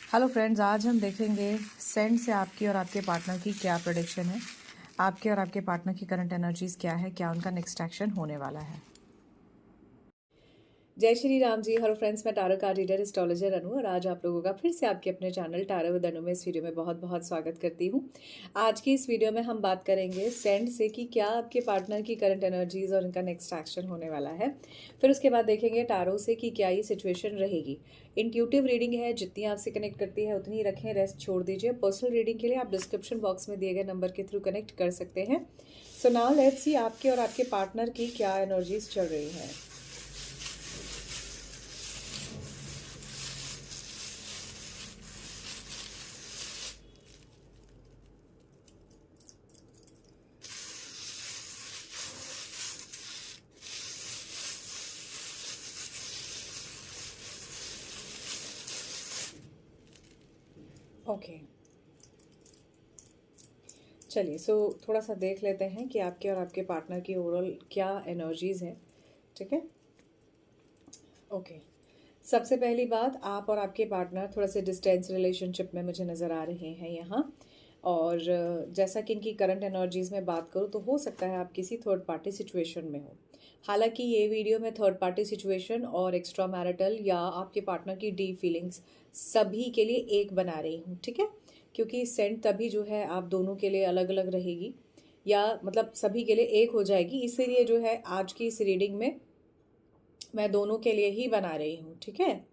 Hello friends, आज हम देखेंगे सेंड से आपकी और आपके पार्टनर की क्या प्रेडिक्शन है। आपके और आपके पार्टनर की करंट एनर्जीज क्या है, क्या उनका नेक्स्ट एक्शन होने वाला है। जय श्री राम जी। हेलो फ्रेंड्स, मैं टारो कार्ड रीडर एस्ट्रोलॉजर अनु और आज आप लोगों का फिर से आपके अपने चैनल टारो विद अनु में इस वीडियो में बहुत बहुत स्वागत करती हूँ। आज की इस वीडियो में हम बात करेंगे सेंड से कि क्या आपके पार्टनर की करंट एनर्जीज और उनका नेक्स्ट एक्शन होने वाला है। फिर उसके बाद देखेंगे टारो से कि क्या ये सिचुएशन रहेगी। इंट्यूटिव रीडिंग है, जितनी आपसे कनेक्ट करती है उतनी रखें, रेस्ट छोड़ दीजिए। पर्सनल रीडिंग के लिए आप डिस्क्रिप्शन बॉक्स में दिए गए नंबर के थ्रू कनेक्ट कर सकते हैं। सो नाउ लेट्स सी आपके और आपके पार्टनर की क्या एनर्जीज चल रही हैं। ओके, चलिए थोड़ा सा देख लेते हैं कि आपके और आपके पार्टनर की ओवरऑल क्या एनर्जीज है। ठीक है, ओके। सबसे पहली बात, आप और आपके पार्टनर थोड़ा से डिस्टेंस रिलेशनशिप में मुझे नज़र आ रहे हैं यहाँ। और जैसा कि इनकी करंट एनर्जीज में बात करूँ तो हो सकता है आप किसी थर्ड पार्टी सिचुएशन में हो। हालांकि ये वीडियो में थर्ड पार्टी सिचुएशन और एक्स्ट्रा मैरिटल या आपके पार्टनर की डीप फीलिंग्स सभी के लिए एक बना रही हूँ। ठीक है, क्योंकि सेंट तभी जो है आप दोनों के लिए अलग अलग रहेगी, या मतलब सभी के लिए एक हो जाएगी। इसीलिए जो है आज की इस रीडिंग में मैं दोनों के लिए ही बना रही हूँ। ठीक है,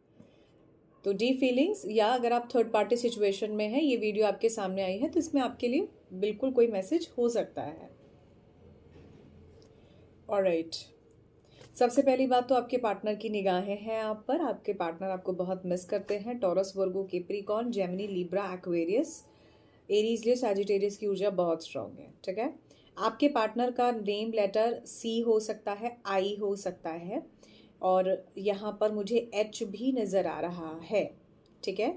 तो डीप फीलिंग्स या अगर आप थर्ड पार्टी सिचुएशन में हैं, ये वीडियो आपके सामने आई है तो इसमें आपके लिए बिल्कुल कोई मैसेज हो सकता है। ऑलराइट, सबसे पहली बात तो आपके पार्टनर की निगाहें हैं आप पर। आपके पार्टनर आपको बहुत मिस करते हैं। Taurus, Virgo, Capricorn, Gemini, Libra, Aquarius, Aries, Leo, Sagittarius की ऊर्जा बहुत स्ट्रांग है। ठीक है, आपके पार्टनर का नेम लेटर सी हो सकता है, आई हो सकता है, और यहाँ पर मुझे एच भी नज़र आ रहा है। ठीक है,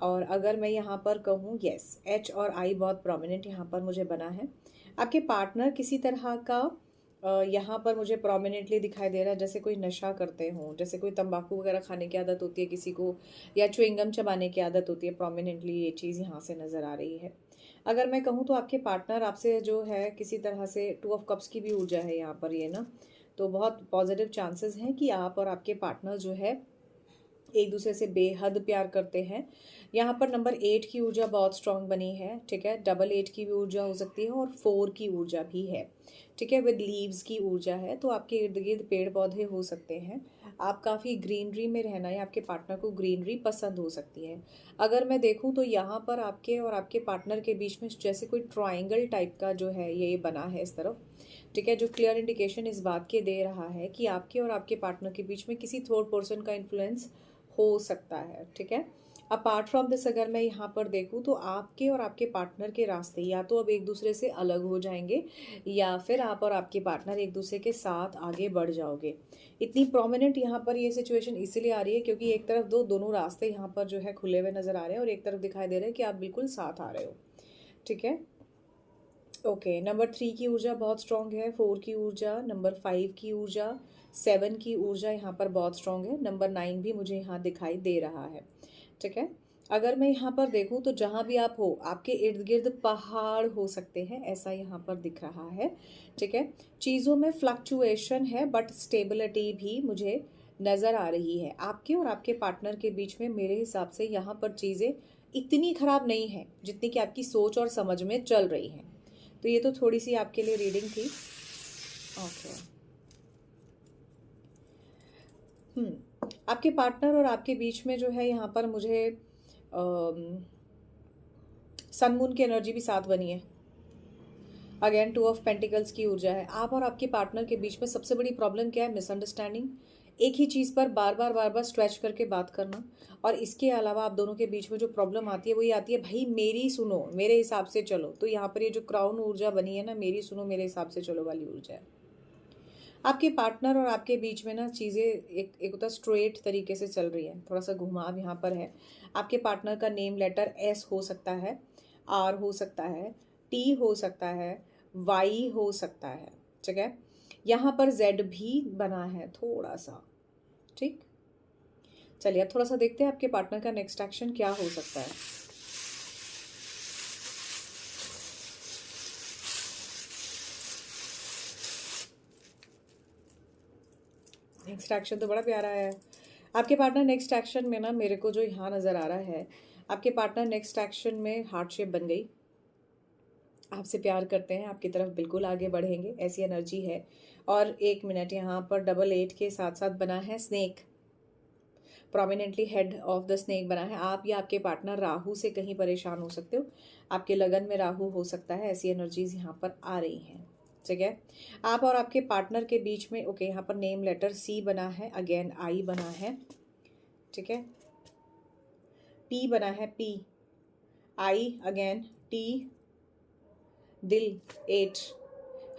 और अगर मैं यहाँ पर कहूँ, यस, एच और आई बहुत प्रोमिनेंट यहाँ पर मुझे बना है। आपके पार्टनर किसी तरह का यहाँ पर मुझे प्रोमिनेंटली दिखाई दे रहा है, जैसे कोई नशा करते हों, जैसे कोई तंबाकू वगैरह खाने की आदत होती है किसी को, या च्युइंगम चबाने की आदत होती है। प्रोमिनेंटली ये चीज़ यहाँ से नज़र आ रही है। अगर मैं कहूँ तो आपके पार्टनर आपसे जो है किसी तरह से टू ऑफ कप्स की भी ऊर्जा है यहाँ पर, ये ना, तो बहुत पॉजिटिव चांसेस हैं कि आप और आपके पार्टनर जो है एक दूसरे से बेहद प्यार करते हैं। यहाँ पर नंबर 8 की ऊर्जा बहुत स्ट्रांग बनी है। ठीक है, डबल 8 की भी ऊर्जा हो सकती है और 4 की ऊर्जा भी है। ठीक है, विद लीव्स की ऊर्जा है, तो आपके इर्द गिर्द पेड़ पौधे हो सकते हैं। आप काफ़ी ग्रीनरी में रहना, या आपके पार्टनर को ग्रीनरी पसंद हो सकती है। अगर मैं देखूँ तो यहाँ पर आपके और आपके पार्टनर के बीच में जैसे कोई ट्राइंगल टाइप का जो है ये बना है इस तरफ। ठीक है, जो क्लियर इंडिकेशन इस बात के दे रहा है कि आपके और आपके पार्टनर के बीच में किसी थर्ड पर्सन का इन्फ्लुएंस हो सकता है। ठीक है, अपार्ट फ्रॉम दिस अगर मैं यहाँ पर देखूँ तो आपके और आपके पार्टनर के रास्ते या तो अब एक दूसरे से अलग हो जाएंगे, या फिर आप और आपके पार्टनर एक दूसरे के साथ आगे बढ़ जाओगे। इतनी प्रोमिनेंट यहाँ पर ये सिचुएशन इसीलिए आ रही है क्योंकि एक तरफ दोनों रास्ते यहाँ पर जो है खुले हुए नजर आ रहे हैं, और एक तरफ दिखाई दे रहा है कि आप बिल्कुल साथ आ रहे हो। ठीक है, ओके। नंबर 3 की ऊर्जा बहुत स्ट्रांग है, 4 की ऊर्जा, नंबर 5 की ऊर्जा, 7 की ऊर्जा यहाँ पर बहुत स्ट्रांग है, नंबर 9 भी मुझे यहाँ दिखाई दे रहा है। ठीक है, अगर मैं यहाँ पर देखूँ तो जहाँ भी आप हो आपके इर्द गिर्द पहाड़ हो सकते हैं, ऐसा यहाँ पर दिख रहा है। ठीक है, चीज़ों में फ्लक्चुएशन है बट स्टेबिलिटी भी मुझे नज़र आ रही है। आपके और आपके पार्टनर के बीच में मेरे हिसाब से यहाँ पर चीज़ें इतनी खराब नहीं है जितनी कि आपकी सोच और समझ में चल रही हैं। तो ये तो थोड़ी सी आपके लिए रीडिंग थी। ओके, आपके पार्टनर और आपके बीच में जो है यहाँ पर मुझे सन मून की एनर्जी भी साथ बनी है। अगेन 2 ऑफ पेंटिकल्स की ऊर्जा है। आप और आपके पार्टनर के बीच में सबसे बड़ी प्रॉब्लम क्या है? मिसअंडरस्टैंडिंग। एक ही चीज़ पर बार बार स्ट्रेच करके बात करना। और इसके अलावा आप दोनों के बीच में जो प्रॉब्लम आती है वो ये आती है, भाई मेरी सुनो, मेरे हिसाब से चलो। तो यहाँ पर ये जो क्राउन ऊर्जा बनी है ना, मेरी सुनो मेरे हिसाब से चलो वाली ऊर्जा है। आपके पार्टनर और आपके बीच में ना चीज़ें एक होता स्ट्रेट तरीके से चल रही है, थोड़ा सा घुमाव यहाँ पर है। आपके पार्टनर का नेम लेटर एस हो सकता है, आर हो सकता है, टी हो सकता है, वाई हो सकता है। ठीक है, यहाँ पर जेड भी बना है थोड़ा सा। ठीक, चलिए अब थोड़ा सा देखते हैं आपके पार्टनर का नेक्स्ट एक्शन क्या हो सकता है। नेक्स्ट एक्शन तो बड़ा प्यारा है। आपके पार्टनर नेक्स्ट एक्शन में ना, मेरे को जो यहाँ नज़र आ रहा है, आपके पार्टनर नेक्स्ट एक्शन में हार्ट शेप बन गई, आपसे प्यार करते हैं, आपकी तरफ बिल्कुल आगे बढ़ेंगे, ऐसी एनर्जी है। और 1 मिनट, यहाँ पर डबल 8 के साथ साथ बना है snake, prominently head of the snake बना है। आप या आपके पार्टनर राहु से कहीं परेशान हो सकते हो, आपके लगन में राहु हो सकता है, ऐसी एनर्जीज यहाँ पर आ रही हैं। ठीक है, आप और आपके पार्टनर के बीच में ओके, यहाँ पर नेम लेटर सी बना है, अगेन आई बना है, ठीक है, पी बना है, पी आई अगेन टी, दिल 8,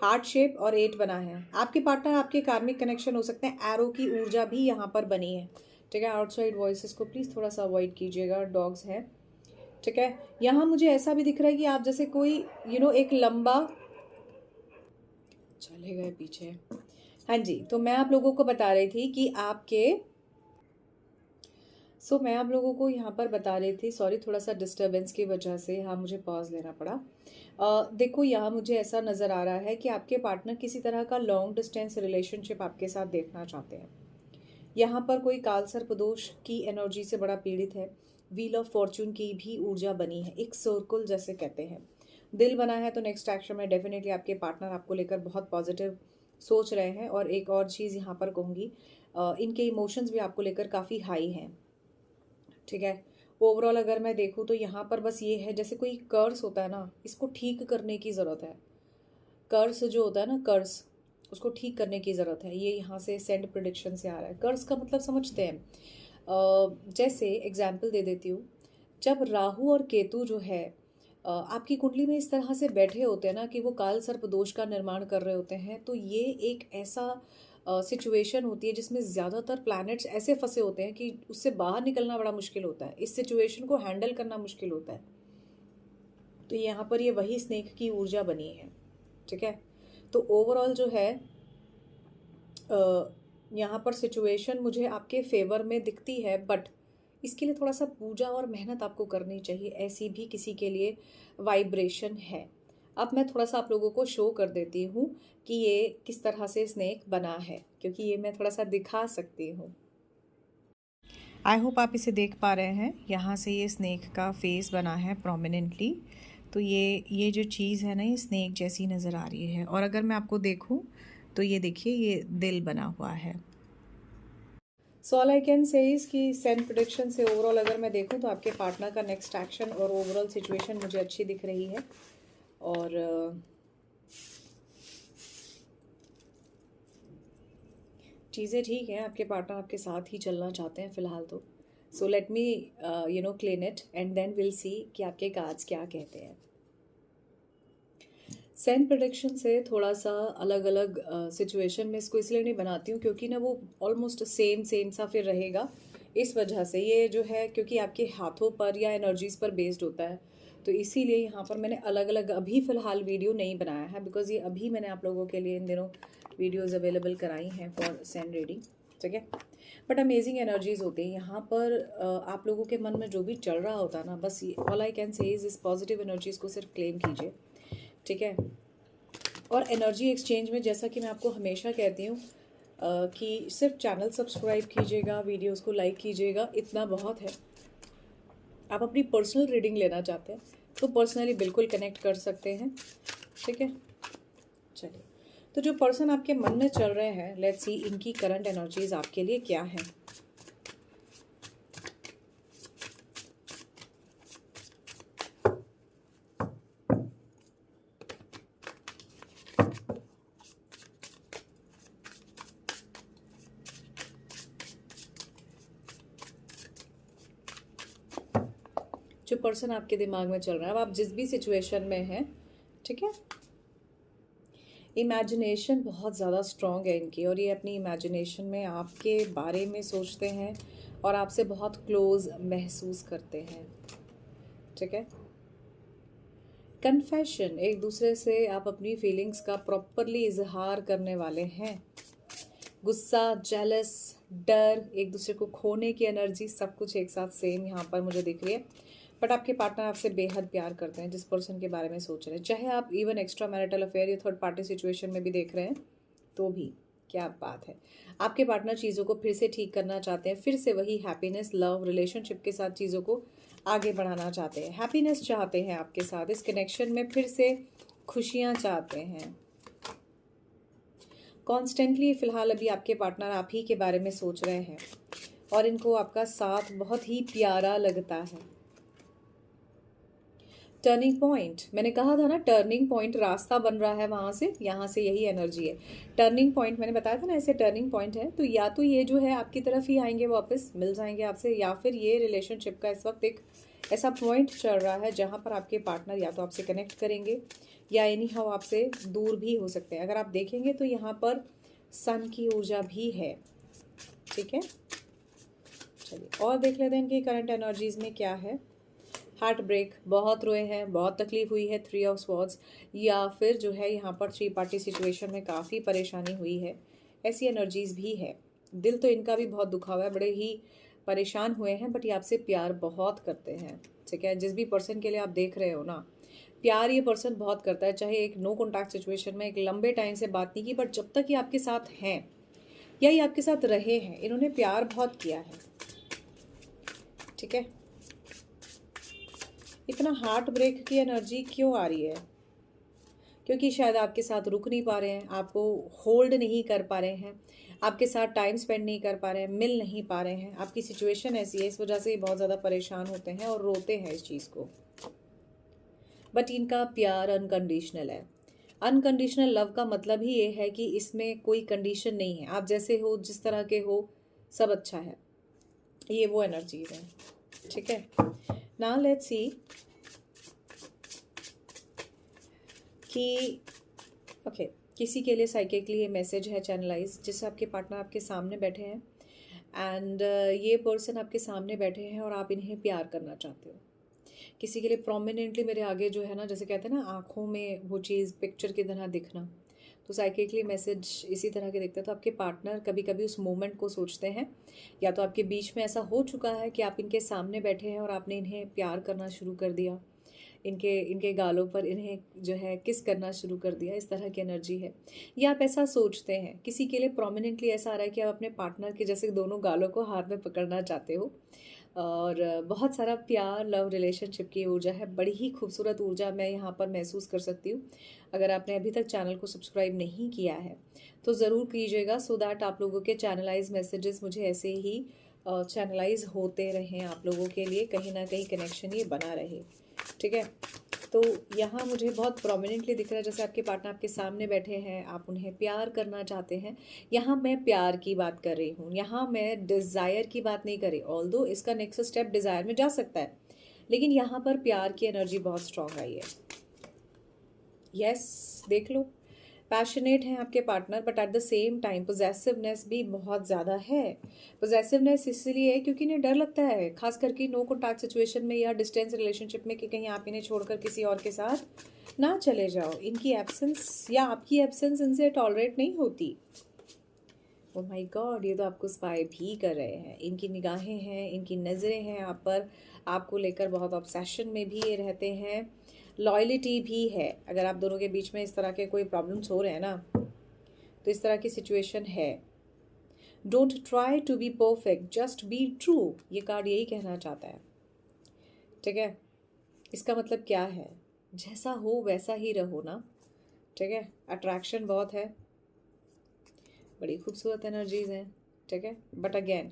हार्ट शेप और 8 बना है। आपके पार्टनर आपके कार्मिक कनेक्शन हो सकते हैं, एरो की ऊर्जा भी यहाँ पर बनी है। ठीक है, आउटसाइड वॉइसेस को प्लीज़ थोड़ा सा अवॉइड कीजिएगा, डॉग्स हैं। ठीक है, यहाँ मुझे ऐसा भी दिख रहा है कि आप जैसे कोई एक लंबा, चले गए पीछे। हाँ जी, तो मैं आप लोगों को बता रही थी कि मैं आप लोगों को यहाँ पर बता रही थी, सॉरी थोड़ा सा डिस्टर्बेंस की वजह से यहाँ मुझे पॉज लेना पड़ा। देखो यहाँ मुझे ऐसा नज़र आ रहा है कि आपके पार्टनर किसी तरह का लॉन्ग डिस्टेंस रिलेशनशिप आपके साथ देखना चाहते हैं। यहाँ पर कोई काल सर्पदोष की एनर्जी से बड़ा पीड़ित है, व्हील ऑफ फॉर्चून की भी ऊर्जा बनी है, एक सर्कल जैसे कहते हैं, दिल बना है। तो नेक्स्ट एक्शन में डेफिनेटली आपके पार्टनर आपको लेकर बहुत पॉजिटिव सोच रहे हैं। और एक और चीज़ यहाँ पर कहूँगी, इनके इमोशंस भी आपको लेकर काफ़ी हाई हैं। ठीक है, ओवरऑल अगर मैं देखूँ तो यहाँ पर बस ये है, जैसे कोई कर्स होता है ना, इसको ठीक करने की ज़रूरत है। कर्स जो होता है ना, कर्स, उसको ठीक करने की ज़रूरत है। ये यहाँ से सेंड प्रिडिक्शन से आ रहा है। कर्स का मतलब समझते हैं, जैसे एग्जाम्पल दे देती हूँ, जब राहु और केतु जो है आपकी कुंडली में इस तरह से बैठे होते हैं ना कि वो काल सर्प दोष का निर्माण कर रहे होते हैं, तो ये एक ऐसा सिचुएशन होती है जिसमें ज़्यादातर प्लैनेट्स ऐसे फंसे होते हैं कि उससे बाहर निकलना बड़ा मुश्किल होता है, इस सिचुएशन को हैंडल करना मुश्किल होता है। तो यहाँ पर ये वही स्नेक की ऊर्जा बनी है। ठीक है, तो ओवरऑल जो है यहाँ पर सिचुएशन मुझे आपके फेवर में दिखती है, बट इसके लिए थोड़ा सा पूजा और मेहनत आपको करनी चाहिए, ऐसी भी किसी के लिए वाइब्रेशन है। अब मैं थोड़ा सा आप लोगों को शो कर देती हूँ कि ये किस तरह से स्नेक बना है, क्योंकि ये मैं थोड़ा सा दिखा सकती हूँ। आई होप आप इसे देख पा रहे हैं। यहाँ से ये स्नेक का फेस बना है प्रोमिनेंटली, तो ये जो चीज़ है ना, ये स्नेक जैसी नज़र आ रही है। और अगर मैं आपको देखूँ तो ये देखिए, ये दिल बना हुआ है। So all I can say is कि सेंड प्रेडिक्शन से ओवरऑल अगर मैं देखूं तो आपके पार्टनर का नेक्स्ट एक्शन और ओवरऑल सिचुएशन मुझे अच्छी दिख रही है। और चीज़ें ठीक हैं, आपके पार्टनर आपके साथ ही चलना चाहते हैं फ़िलहाल तो। So let me clean it and then will see कि आपके कार्ड्स क्या कहते हैं। सेंड प्रेडिक्शन से थोड़ा सा अलग अलग सिचुएशन में इसको इसलिए नहीं बनाती हूँ क्योंकि ना वो ऑलमोस्ट सेम सा फिर रहेगा। इस वजह से ये जो है, क्योंकि आपके हाथों पर या एनर्जीज़ पर बेस्ड होता है, तो इसीलिए यहाँ पर मैंने अलग अलग अभी फ़िलहाल वीडियो नहीं बनाया है, बिकॉज ये अभी मैंने आप लोगों के लिए इन दिनों वीडियोज़ अवेलेबल कराई हैं फॉर सेंड रीडिंग। ठीक है, बट अमेजिंग एनर्जीज़ होती हैं यहाँ पर। आप लोगों के मन में जो भी चल रहा होता है ना, बस ऑल आई कैन से इस पॉजिटिव एनर्जीज़ को सिर्फ क्लेम कीजिए। ठीक है, और एनर्जी एक्सचेंज में जैसा कि मैं आपको हमेशा कहती हूँ कि सिर्फ चैनल सब्सक्राइब कीजिएगा, वीडियोस को लाइक कीजिएगा, इतना बहुत है। आप अपनी पर्सनल रीडिंग लेना चाहते हैं तो पर्सनली बिल्कुल कनेक्ट कर सकते हैं। ठीक है, चलिए, तो जो पर्सन आपके मन में चल रहे हैं, लेट्स सी इनकी करंट एनर्जीज आपके लिए क्या है। जो पर्सन आपके दिमाग में चल रहा है, अब आप जिस भी सिचुएशन में हैं, ठीक है, इमेजिनेशन बहुत ज़्यादा स्ट्रॉन्ग है इनकी, और ये अपनी इमेजिनेशन में आपके बारे में सोचते हैं और आपसे बहुत क्लोज महसूस करते हैं। ठीक है, कन्फेशन, एक दूसरे से आप अपनी फीलिंग्स का प्रॉपरली इजहार करने वाले हैं। गुस्सा, जेलस, डर, एक दूसरे को खोने की एनर्जी, सब कुछ एक साथ सेम यहाँ पर मुझे दिख रही है। बट आपके पार्टनर आपसे बेहद प्यार करते हैं, जिस पर्सन के बारे में सोच रहे हैं, चाहे आप इवन एक्स्ट्रा मैरिटल अफेयर या थर्ड पार्टी सिचुएशन में भी देख रहे हैं तो भी। क्या बात है, आपके पार्टनर चीज़ों को फिर से ठीक करना चाहते हैं, फिर से वही हैप्पीनेस, लव, रिलेशनशिप के साथ चीज़ों को आगे बढ़ाना चाहते हैं, हैप्पीनेस चाहते हैं आपके साथ, इस कनेक्शन में फिर से खुशियाँ चाहते हैं। कॉन्स्टेंटली फ़िलहाल अभी आपके पार्टनर आप ही के बारे में सोच रहे हैं और इनको आपका साथ बहुत ही प्यारा लगता है। टर्निंग पॉइंट, मैंने कहा था ना, टर्निंग पॉइंट, रास्ता बन रहा है वहाँ से, यहाँ से यही एनर्जी है। टर्निंग पॉइंट मैंने बताया था ना, ऐसे टर्निंग पॉइंट है, तो या तो ये जो है आपकी तरफ ही आएंगे, वापस मिल जाएंगे आपसे, या फिर ये रिलेशनशिप का इस वक्त एक ऐसा पॉइंट चल रहा है जहाँ पर आपके पार्टनर या तो आपसे कनेक्ट करेंगे या एनी हाउ आपसे दूर भी हो सकते हैं। अगर आप देखेंगे तो यहाँ पर सन की ऊर्जा भी है। ठीक है, चलिए और देख लेते हैं इनकी करंट एनर्जीज में क्या है। हार्ट ब्रेक, बहुत रोए हैं, बहुत तकलीफ हुई है, 3 ऑफ स्वॉर्ड्स, या फिर जो है यहाँ पर 3 पार्टी सिचुएशन में काफ़ी परेशानी हुई है, ऐसी एनर्जीज भी है। दिल तो इनका भी बहुत दुखा हुआ है, बड़े ही परेशान हुए हैं, बट ये आपसे प्यार बहुत करते हैं। ठीक है, जिस भी पर्सन के लिए आप देख रहे हो ना, प्यार ये पर्सन बहुत करता है, चाहे एक नो कॉन्टैक्ट सिचुएशन में एक लंबे टाइम से बात नहीं की, बट जब तक ये आपके साथ हैं या ये आपके साथ रहे हैं, इन्होंने प्यार बहुत किया है। ठीक है, इतना हार्ट ब्रेक की एनर्जी क्यों आ रही है? क्योंकि शायद आपके साथ रुक नहीं पा रहे हैं, आपको होल्ड नहीं कर पा रहे हैं, आपके साथ टाइम स्पेंड नहीं कर पा रहे हैं, मिल नहीं पा रहे हैं, आपकी सिचुएशन ऐसी है, इस वजह से ये बहुत ज़्यादा परेशान होते हैं और रोते हैं इस चीज़ को। बट इनका प्यार अनकंडीशनल है। अनकंडीशनल लव का मतलब ही ये है कि इसमें कोई कंडीशन नहीं है, आप जैसे हो, जिस तरह के हो, सब अच्छा है, ये वो एनर्जीज है। ठीक है, नाउ लेट्स सी कि ओके किसी के लिए साइकिकली ये मैसेज है चैनलाइज, जिससे आपके पार्टनर आपके सामने बैठे हैं एंड ये पर्सन आपके सामने बैठे हैं और आप इन्हें प्यार करना चाहते हो। किसी के लिए प्रोमिनेंटली मेरे आगे जो है ना, जैसे कहते हैं ना, आँखों में वो चीज़ पिक्चर की तरह दिखना, तो साइकिकली मैसेज इसी तरह के दिखते हैं। तो आपके पार्टनर कभी कभी उस मोमेंट को सोचते हैं, या तो आपके बीच में ऐसा हो चुका है कि आप इनके सामने बैठे हैं और आपने इन्हें प्यार करना शुरू कर दिया, इनके गालों पर इन्हें जो है किस करना शुरू कर दिया, इस तरह की एनर्जी है। या आप ऐसा सोचते हैं, किसी के लिए प्रोमिनेंटली ऐसा आ रहा है कि आप अपने पार्टनर के जैसे दोनों गालों को हाथ में पकड़ना चाहते हो, और बहुत सारा प्यार, लव, रिलेशनशिप की ऊर्जा है, बड़ी ही खूबसूरत ऊर्जा मैं यहाँ पर महसूस कर सकती हूँ। अगर आपने अभी तक चैनल को सब्सक्राइब नहीं किया है तो ज़रूर कीजिएगा, सो दैट आप लोगों के चैनलाइज मैसेजेस मुझे ऐसे ही चैनलाइज होते रहें, आप लोगों के लिए कहीं ना कहीं कनेक्शन ये बना रहे। ठीक है, तो यहाँ मुझे बहुत प्रोमिनेंटली दिख रहा है जैसे आपके पार्टनर आपके सामने बैठे हैं, आप उन्हें प्यार करना चाहते हैं। यहाँ मैं प्यार की बात कर रही हूँ, यहाँ मैं डिज़ायर की बात नहीं कर रही, ऑल्दो इसका नेक्स्ट स्टेप डिज़ायर में जा सकता है, लेकिन यहाँ पर प्यार की एनर्जी बहुत स्ट्रांग आई है। यस, देख लो, पैशनेट हैं आपके partner, but at the same time possessiveness भी बहुत ज़्यादा है। पोजेसिवनेस इसलिए क्योंकि इन्हें डर लगता है, खास करके नो कॉन्टैक्ट सिचुएशन में या डिस्टेंस रिलेशनशिप में, कि कहीं आप इन्हें छोड़कर किसी और के साथ ना चले जाओ। इनकी एब्सेंस या आपकी एब्सेंस इनसे टॉलरेट नहीं होती। ओह माय गॉड, ये तो आपको स्पाई भी कर रहे हैं, इनकी निगाहें हैं, इनकी नज़रें हैं आप पर, आपको लेकर बहुत ऑब्सेशन में भी ये रहते हैं, लॉयल्टी भी है। अगर आप दोनों के बीच में इस तरह के कोई प्रॉब्लम्स हो रहे हैं ना, तो इस तरह की सिचुएशन है। Don't try to be perfect, just be true, ये कार्ड यही कहना चाहता है। ठीक है, इसका मतलब क्या है, जैसा हो वैसा ही रहो ना। ठीक है, अट्रैक्शन बहुत है, बड़ी खूबसूरत एनर्जीज हैं। ठीक है, बट अगेन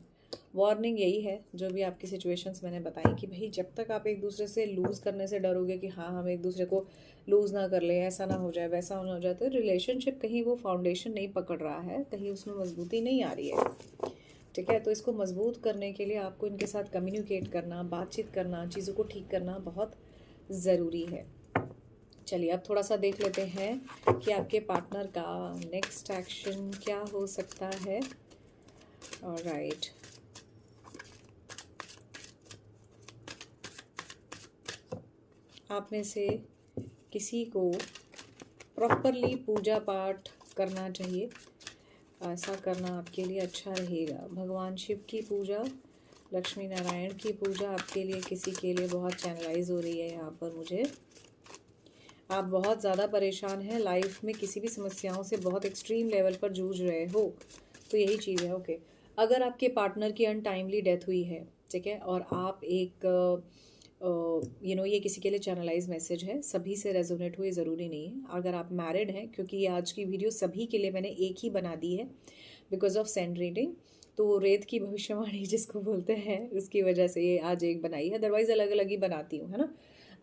वार्निंग यही है, जो भी आपकी सिचुएशंस मैंने बताई, कि भाई जब तक आप एक दूसरे से लूज़ करने से डरोगे कि हाँ हम एक दूसरे को लूज़ ना कर लें, ऐसा ना हो जाए, वैसा ना हो जाए, तो रिलेशनशिप कहीं वो फाउंडेशन नहीं पकड़ रहा है, कहीं उसमें मजबूती नहीं आ रही है। ठीक है, तो इसको मजबूत करने के लिए आपको इनके साथ कम्युनिकेट करना, बातचीत करना, चीज़ों को ठीक करना बहुत ज़रूरी है। चलिए अब थोड़ा सा देख लेते हैं कि आपके पार्टनर का नेक्स्ट एक्शन क्या हो सकता है। ऑलराइट, आप में से किसी को प्रॉपरली पूजा पाठ करना चाहिए, ऐसा करना आपके लिए अच्छा रहेगा। भगवान शिव की पूजा, लक्ष्मी नारायण की पूजा आपके लिए, किसी के लिए बहुत चैनलाइज हो रही है यहाँ पर मुझे। आप बहुत ज़्यादा परेशान हैं लाइफ में, किसी भी समस्याओं से बहुत एक्सट्रीम लेवल पर जूझ रहे हो, तो यही चीज़ है। ओके, अगर आपके पार्टनर की अनटाइमली डेथ हुई है, ठीक है, और आप एक ये किसी के लिए चैनलाइज मैसेज है, सभी से रेजोनेट हुए ज़रूरी नहीं है। अगर आप मैरिड हैं, क्योंकि ये आज की वीडियो सभी के लिए मैंने एक ही बना दी है बिकॉज ऑफ सेंड रीडिंग, तो रेत की भविष्यवाणी जिसको बोलते हैं उसकी वजह से ये आज एक बनाई है, अदरवाइज अलग अलग ही बनाती हूँ, है ना।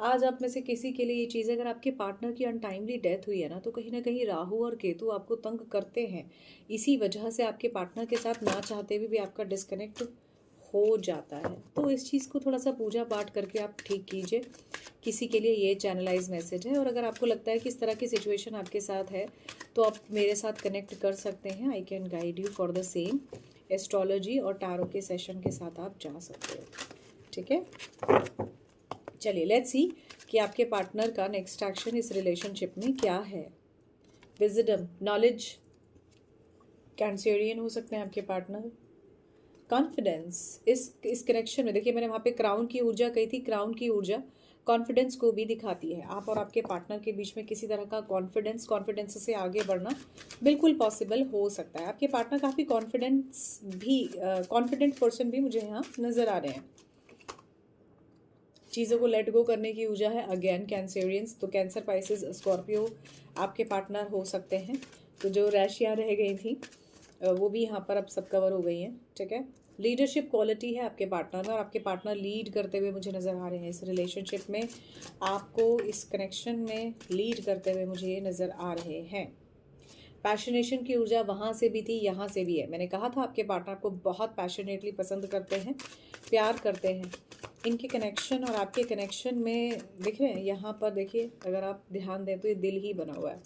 आज आप में से किसी के लिए ये चीज़ है, अगर आपके पार्टनर की अनटाइमली डेथ हुई है ना, तो कहीं ना कहीं राहु और केतु आपको तंग करते हैं। इसी वजह से आपके पार्टनर के साथ ना चाहते हुए भी आपका डिस्कनेक्ट हो जाता है। तो इस चीज़ को थोड़ा सा पूजा पाठ करके आप ठीक कीजिए। किसी के लिए ये चैनलाइज मैसेज है, और अगर आपको लगता है कि इस तरह की सिचुएशन आपके साथ है, तो आप मेरे साथ कनेक्ट कर सकते हैं। I can guide you for the same. Astrology और टैरो के सेशन के साथ आप जा सकते हो, ठीक है। चलिए लेट्स सी कि आपके पार्टनर का नेक्स्ट एक्शन इस रिलेशनशिप में क्या है। विजडम, नॉलेज, कैंसेरियन हो सकते हैं आपके पार्टनर। कॉन्फिडेंस, इस कनेक्शन में देखिए, मैंने वहाँ पे क्राउन की ऊर्जा कही थी। क्राउन की ऊर्जा कॉन्फिडेंस को भी दिखाती है। आप और आपके पार्टनर के बीच में किसी तरह का कॉन्फिडेंस से आगे बढ़ना बिल्कुल पॉसिबल हो सकता है। आपके पार्टनर काफ़ी कॉन्फिडेंट पर्सन भी मुझे यहाँ नज़र आ रहे हैं। चीज़ों को लेट गो करने की ऊर्जा है। अगेन कैंसेरियंस, तो कैंसर, पाइसेस, स्कॉर्पियो आपके पार्टनर हो सकते हैं। तो जो राशियाँ रह गई थी वो भी यहाँ पर अब सब कवर हो गई हैं, ठीक है। लीडरशिप क्वालिटी है आपके पार्टनर में, और आपके पार्टनर लीड करते हुए मुझे नज़र आ रहे हैं इस रिलेशनशिप में। आपको इस कनेक्शन में लीड करते हुए मुझे ये नज़र आ रहे हैं। पैशनेशन की ऊर्जा वहाँ से भी थी, यहाँ से भी है। मैंने कहा था आपके पार्टनर को बहुत पैशनेटली पसंद करते हैं, प्यार करते हैं। इनके कनेक्शन और आपके कनेक्शन में दिख रहे हैं यहाँ पर, देखिए अगर आप ध्यान दें तो ये दिल ही बना हुआ है,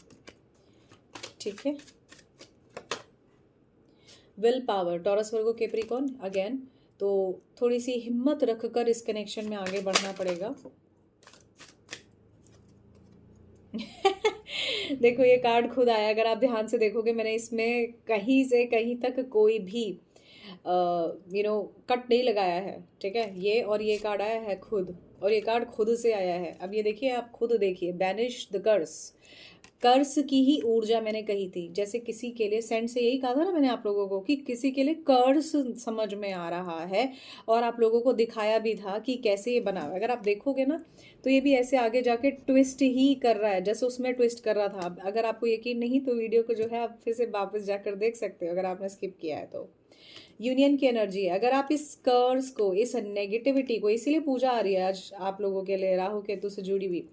ठीक है। Will power, taurus, Virgo, Capricorn again, तो थोड़ी सी हिम्मत रखकर इस कनेक्शन में आगे बढ़ना पड़ेगा। देखो ये कार्ड खुद आया, अगर आप ध्यान से देखोगे मैंने इसमें कहीं से कहीं तक कोई भी कट नहीं लगाया है, ठीक है। ये और ये कार्ड आया है खुद, और ये कार्ड खुद से आया है। अब ये देखिए, आप खुद देखिए, बैनिश द कर्स, कर्स की ही ऊर्जा मैंने कही थी। जैसे किसी के लिए, सेंड से यही कहा था ना मैंने आप लोगों को, कि किसी के लिए कर्स समझ में आ रहा है, और आप लोगों को दिखाया भी था कि कैसे ये बना हुआ है। अगर आप देखोगे ना तो ये भी ऐसे आगे जाके ट्विस्ट ही कर रहा है जैसे उसमें ट्विस्ट कर रहा था। अगर आपको यकीन नहीं तो वीडियो को जो है आप फिर से वापस जाकर देख सकते हो, अगर आपने स्किप किया है तो। यूनियन की एनर्जी है। अगर आप इस कर्स को, इस नेगेटिविटी को, इसीलिए पूजा आ रही है आज आप लोगों के लिए राहु केतु से जुड़ी हुई,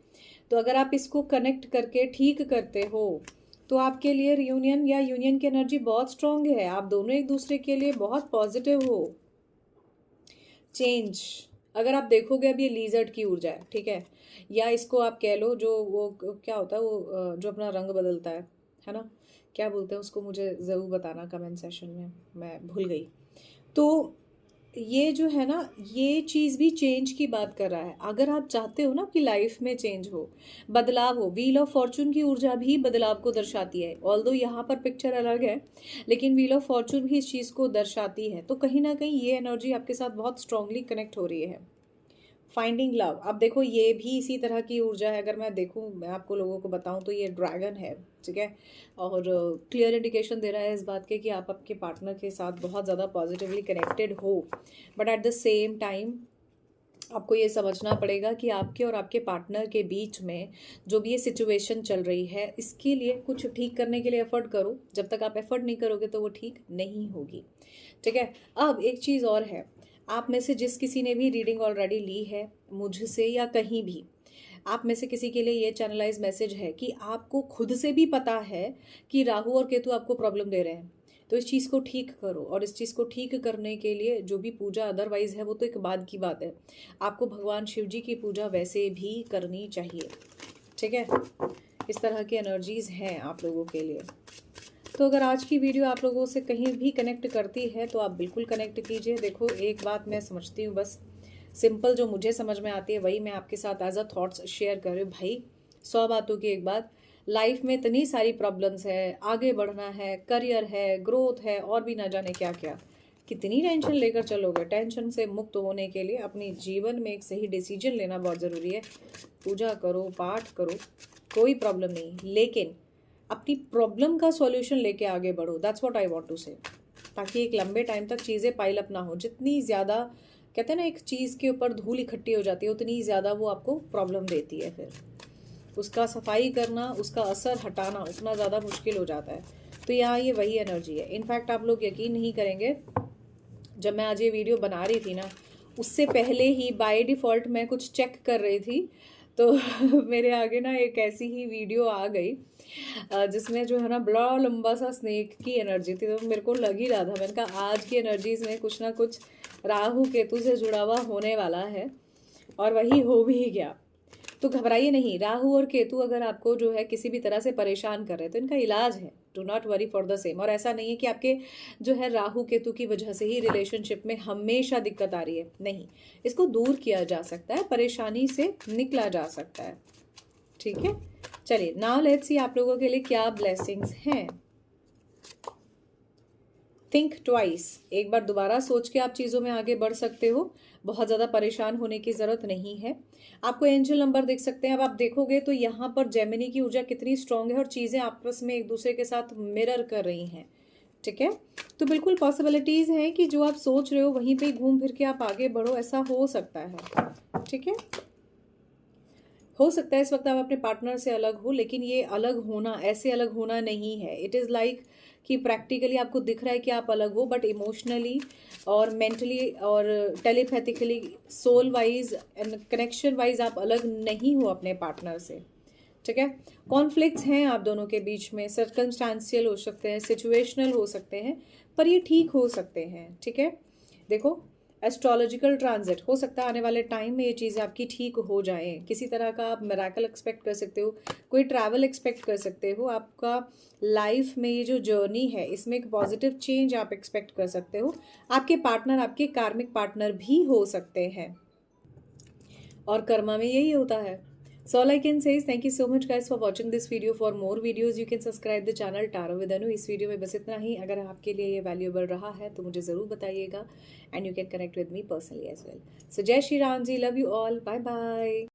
तो अगर आप इसको कनेक्ट करके ठीक करते हो तो आपके लिए रियूनियन या यूनियन की एनर्जी बहुत स्ट्रांग है। आप दोनों एक दूसरे के लिए बहुत पॉजिटिव हो। चेंज, अगर आप देखोगे अब ये लीजर्ड की ऊर्जा है, ठीक है, या इसको आप कह लो जो वो क्या होता है वो जो अपना रंग बदलता है ना, क्या बोलते हैं उसको, मुझे ज़रूर बताना कमेंट सेशन में, मैं भूल गई। तो ये जो है ना, ये चीज़ भी चेंज की बात कर रहा है। अगर आप चाहते हो ना कि लाइफ में चेंज हो, बदलाव हो, व्हील ऑफ फॉर्चून की ऊर्जा भी बदलाव को दर्शाती है। ऑल्दो यहाँ पर पिक्चर अलग है, लेकिन व्हील ऑफ फॉर्चून भी इस चीज़ को दर्शाती है। तो कहीं ना कहीं ये एनर्जी आपके साथ बहुत स्ट्रांगली कनेक्ट हो रही है। फाइंडिंग लव, अब देखो ये भी इसी तरह की ऊर्जा है। अगर मैं देखूं, मैं आपको लोगों को बताऊं तो ये ड्रैगन है, ठीक है, और क्लियर इंडिकेशन दे रहा है इस बात के कि आप आपके पार्टनर के साथ बहुत ज़्यादा पॉजिटिवली कनेक्टेड हो। But at the same time आपको ये समझना पड़ेगा कि आपके और आपके पार्टनर के बीच में जो भी ये सिचुएशन चल रही है, इसके लिए कुछ ठीक करने के लिए एफर्ट करो। जब तक आप एफर्ट नहीं करोगे तो वो ठीक नहीं होगी, ठीक है। अब एक चीज़ और है, आप में से जिस किसी ने भी रीडिंग ऑलरेडी ली है मुझसे या कहीं भी, आप में से किसी के लिए ये चैनलाइज मैसेज है कि आपको खुद से भी पता है कि राहु और केतु आपको प्रॉब्लम दे रहे हैं। तो इस चीज़ को ठीक करो, और इस चीज़ को ठीक करने के लिए जो भी पूजा अदरवाइज है वो तो एक बाद की बात है, आपको भगवान शिव जी की पूजा वैसे भी करनी चाहिए, ठीक है। इस तरह की एनर्जीज़ हैं आप लोगों के लिए। तो अगर आज की वीडियो आप लोगों से कहीं भी कनेक्ट करती है तो आप बिल्कुल कनेक्ट कीजिए। देखो एक बात मैं समझती हूँ, बस सिंपल जो मुझे समझ में आती है वही मैं आपके साथ एज अ थॉट्स शेयर कर रही हूँ। भाई 100 बातों की एक बात, लाइफ में इतनी सारी प्रॉब्लम्स है, आगे बढ़ना है, करियर है, ग्रोथ है, और भी ना जाने क्या क्या। कितनी टेंशन लेकर चलोगे? टेंशन से मुक्त होने के लिए अपने जीवन में एक सही डिसीजन लेना बहुत ज़रूरी है। पूजा करो, पाठ करो, कोई प्रॉब्लम नहीं, लेकिन अपनी प्रॉब्लम का सॉल्यूशन लेके आगे बढ़ो। That's what I want to say, ताकि एक लंबे टाइम तक चीज़ें पाइल अप ना हो। जितनी ज़्यादा कहते हैं ना, एक चीज़ के ऊपर धूल इकट्ठी हो जाती है, उतनी ज़्यादा वो आपको प्रॉब्लम देती है। फिर उसका सफाई करना, उसका असर हटाना उतना ज़्यादा मुश्किल हो जाता है। तो यहाँ ये वही एनर्जी है। इनफैक्ट आप लोग यकीन नहीं करेंगे, जब मैं आज ये वीडियो बना रही थी ना, उससे पहले ही बाय डिफ़ॉल्ट मैं कुछ चेक कर रही थी, तो मेरे आगे ना एक ऐसी ही वीडियो आ गई जिसमें जो है ना बड़ा लंबा सा स्नेक की एनर्जी थी। तो मेरे को लग ही रहा था, मैंने कहा आज की एनर्जीज में कुछ ना कुछ राहु केतु से जुड़ा हुआ होने वाला है, और वही हो भी गया। तो घबराइए नहीं, राहु और केतु अगर आपको जो है किसी भी तरह से परेशान कर रहे हैं तो इनका इलाज है। Do not worry for the same. और ऐसा नहीं है कि आपके जो है राहु केतु की वजह से ही रिलेशनशिप में हमेशा दिक्कत आ रही है, नहीं। इसको दूर किया जा सकता है, परेशानी से निकला जा सकता है। ठीक है, चलिए नाउ लेट्स सी आप लोगों के लिए क्या ब्लेसिंग्स हैं। थिंक ट्वाइस, एक बार दोबारा सोच के आप चीज़ों में आगे बढ़ सकते हो। बहुत ज़्यादा परेशान होने की ज़रूरत नहीं है। आपको एंजल नंबर देख सकते हैं। अब आप देखोगे तो यहाँ पर जेमिनी की ऊर्जा कितनी स्ट्रांग है, और चीज़ें आपस में एक दूसरे के साथ मिरर कर रही हैं। ठीक है, तो बिल्कुल पॉसिबिलिटीज़ हैं कि जो आप सोच रहे हो वहीं पे घूम फिर के आप आगे बढ़ो, ऐसा हो सकता है। ठीक है, हो सकता है इस वक्त आप अपने पार्टनर से अलग हो, लेकिन ये अलग होना ऐसे अलग होना नहीं है। इट इज़ लाइक कि प्रैक्टिकली आपको दिख रहा है कि आप अलग हो, बट इमोशनली और मेंटली और telepathically, soul wise and connection wise आप अलग नहीं हो अपने पार्टनर से। ठीक है, कॉन्फ्लिक्ट्स हैं आप दोनों के बीच में, सर्कमस्टांशियल हो सकते हैं, सिचुएशनल हो सकते हैं, पर ये ठीक हो सकते हैं। ठीक है, देखो एस्ट्रोलॉजिकल ट्रांजिट हो सकता है आने वाले टाइम में ये चीज़ें आपकी ठीक हो जाएं। किसी तरह का आप मिरेकल एक्सपेक्ट कर सकते हो, कोई ट्रैवल एक्सपेक्ट कर सकते हो। आपका लाइफ में ये जो जर्नी है इसमें एक पॉजिटिव चेंज आप एक्सपेक्ट कर सकते हो। आपके पार्टनर आपके कार्मिक पार्टनर भी हो सकते हैं, और कर्मा में यही होता है। So all I can say is thank you so much guys for watching this video. For more videos you can subscribe the channel Tarot with Anu. इस वीडियो में बस इतना ही। अगर आपके लिए ये वैल्यूएबल रहा है तो मुझे ज़रूर बताइएगा, and you can connect with me personally as well. So जय Shri Ram ji, love you all, bye bye.